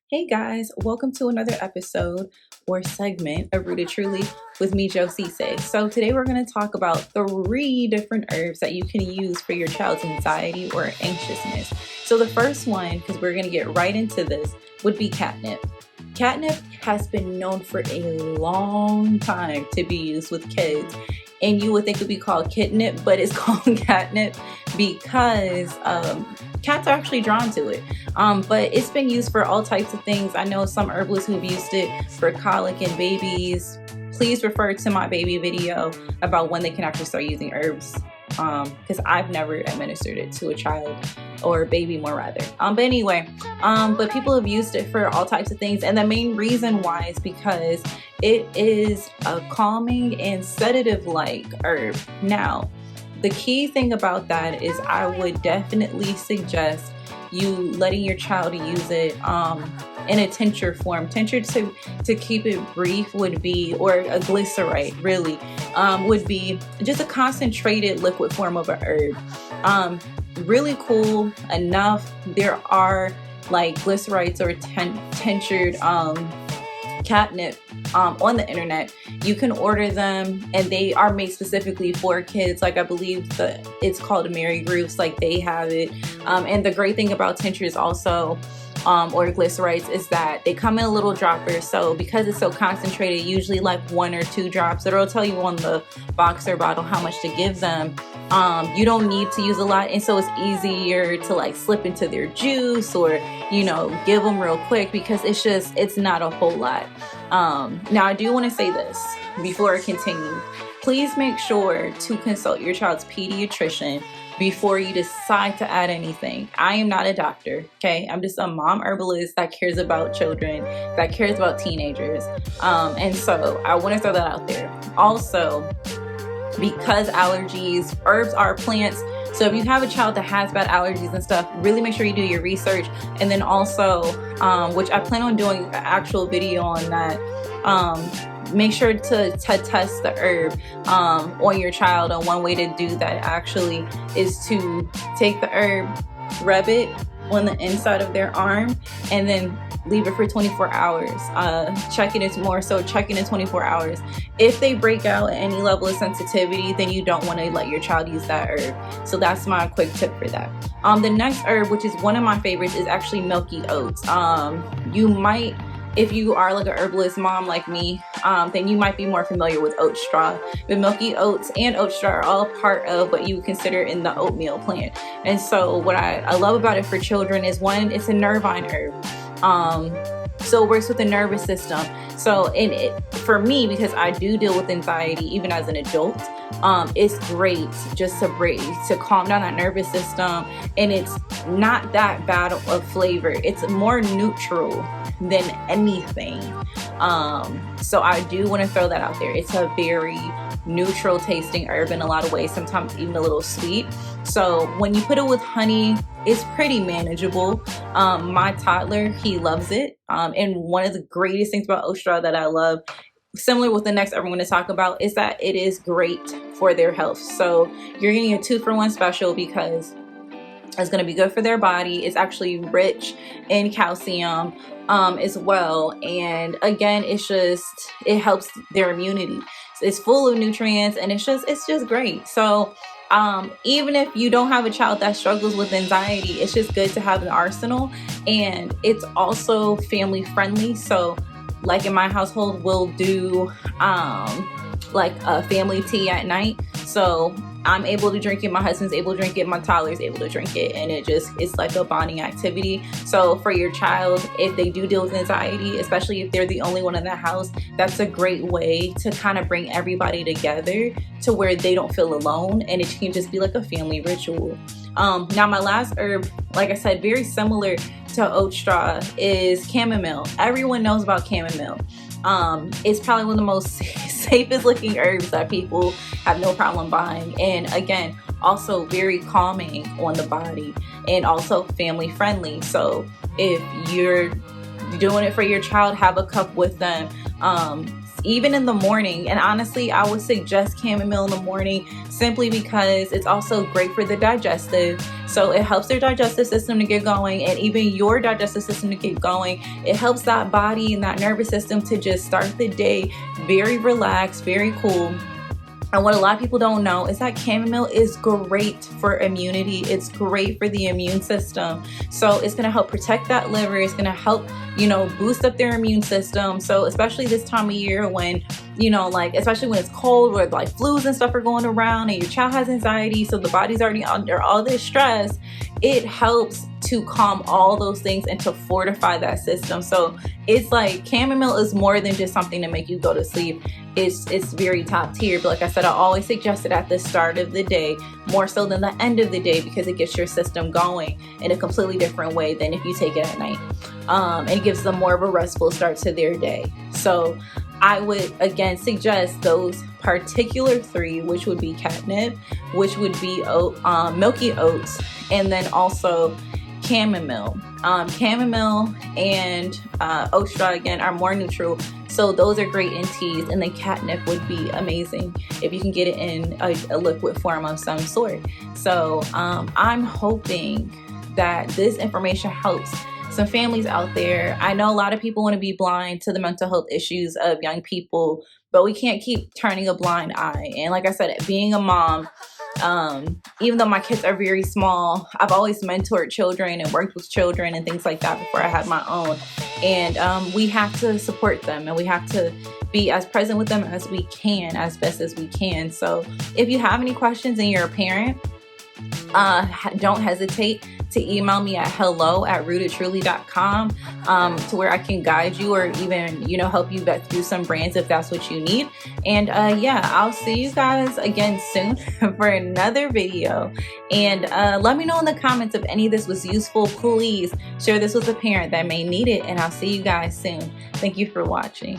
Hey guys, welcome to another episode or segment of Rooted Truly with me, Joe Cisse. So today we're going to talk about 3 different herbs that you can use for your child's anxiety or anxiousness. So the first one, because we're going to get right into this, would be catnip. Catnip has been known for a long time to be used with kids. And you would think it would be called kitnip, but it's called catnip because cats are actually drawn to it. But it's been used for all types of things. I know some herbalists who've used it for colic in babies. Please refer to my baby video about when they can actually start using herbs, because I've never administered it to a child or a baby, more rather. But people have used it for all types of things, and the main reason why is because it is a calming and sedative-like herb. Now, the key thing about that is I would definitely suggest you letting your child use it in a tincture form. Tincture, to keep it brief, would be, or a glycerite really, would be just a concentrated liquid form of a herb. Really cool enough. There are like glycerites or tinctured catnip on the internet. You can order them and they are made specifically for kids. Like I believe that it's called Mary Ruth's, like they have it. And the great thing about tinctures also, or glycerites, is that they come in a little dropper. So because it's so concentrated, usually like 1 or 2 drops, it'll tell you on the box or bottle how much to give them. You don't need to use a lot, and so it's easier to like slip into their juice or give them real quick because it's not a whole lot. Now I do want to say this before I continue. Please make sure to consult your child's pediatrician before you decide to add anything. I am not a doctor, okay? I'm just a mom herbalist that cares about children, that cares about teenagers. And so I want to throw that out there. Also, because herbs are plants. So if you have a child that has bad allergies and stuff, really make sure you do your research. And then also, which I plan on doing an actual video on that, make sure to test the herb on your child. And one way to do that actually is to take the herb, rub it on the inside of their arm, and then leave it for 24 hours. Checking in 24 hours. If they break out at any level of sensitivity, then you don't want to let your child use that herb. So that's my quick tip for that. The next herb, which is one of my favorites, is actually milky oats. You might, if you are like a herbalist mom like me, then you might be more familiar with oat straw. But milky oats and oat straw are all part of what you would consider in the oatmeal plant. And so what I love about it for children is, one, it's a nervine herb. So it works with the nervous system. So for me, because I do deal with anxiety even as an adult, it's great just to calm down that nervous system. And it's not that bad of flavor. It's more neutral than anything. So I do want to throw that out there. It's a very neutral tasting herb in a lot of ways, sometimes even a little sweet. So when you put it with honey, it's pretty manageable. My toddler, he loves it. And one of the greatest things about oat straw that I love, similar with the next herb I'm going to talk about, is that it is great for their health. So you're getting a 2-for-1 special because it's going to be good for their body. It's actually rich in calcium as well. And again, it helps their immunity. It's full of nutrients and it's just great. So even if you don't have a child that struggles with anxiety, it's just good to have an arsenal. And it's also family friendly. So like in my household, we'll do like a family tea at night. So I'm able to drink it, my husband's able to drink it, my toddler's able to drink it, and it's like a bonding activity. So for your child, if they do deal with anxiety, especially if they're the only one in the house, that's a great way to kind of bring everybody together to where they don't feel alone, and it can just be like a family ritual. Now my last herb, like I said, very similar to oat straw, is chamomile. Everyone knows about chamomile. It's probably one of the most safest looking herbs that people have no problem buying. And again, also very calming on the body and also family friendly. So if you're doing it for your child, have a cup with them. even in the morning. And honestly, I would suggest chamomile in the morning simply because it's also great for the digestive. So it helps their digestive system to get going, and even your digestive system to get going. It helps that body and that nervous system to just start the day very relaxed, very cool. And what a lot of people don't know is that chamomile is great for immunity. It's great for the immune system. So it's going to help protect that liver. It's going to help, boost up their immune system. So especially this time of year when, especially when it's cold, where like flus and stuff are going around and your child has anxiety, so the body's already under all this stress, it helps to calm all those things and to fortify that system. So it's like chamomile is more than just something to make you go to sleep. It's very top tier. But like I said, I always suggest it at the start of the day, more so than the end of the day, because it gets your system going in a completely different way than if you take it at night. And it gives them more of a restful start to their day. So I would again suggest those particular three, which would be catnip, which would be milky oats, and then also chamomile. Chamomile and oat straw again are more neutral, so those are great in teas, and then catnip would be amazing if you can get it in a liquid form of some sort. So I'm hoping that this information helps some families out there. I know a lot of people want to be blind to the mental health issues of young people, but we can't keep turning a blind eye. And like I said, being a mom, even though my kids are very small, I've always mentored children and worked with children and things like that before I had my own. And we have to support them, and we have to be as present with them as we can, as best as we can. So if you have any questions and you're a parent, don't hesitate to email me at hello@rootedtruly.com to where I can guide you, or even, help you vet through some brands if that's what you need. And I'll see you guys again soon for another video. And let me know in the comments if any of this was useful. Please share this with a parent that may need it, and I'll see you guys soon. Thank you for watching.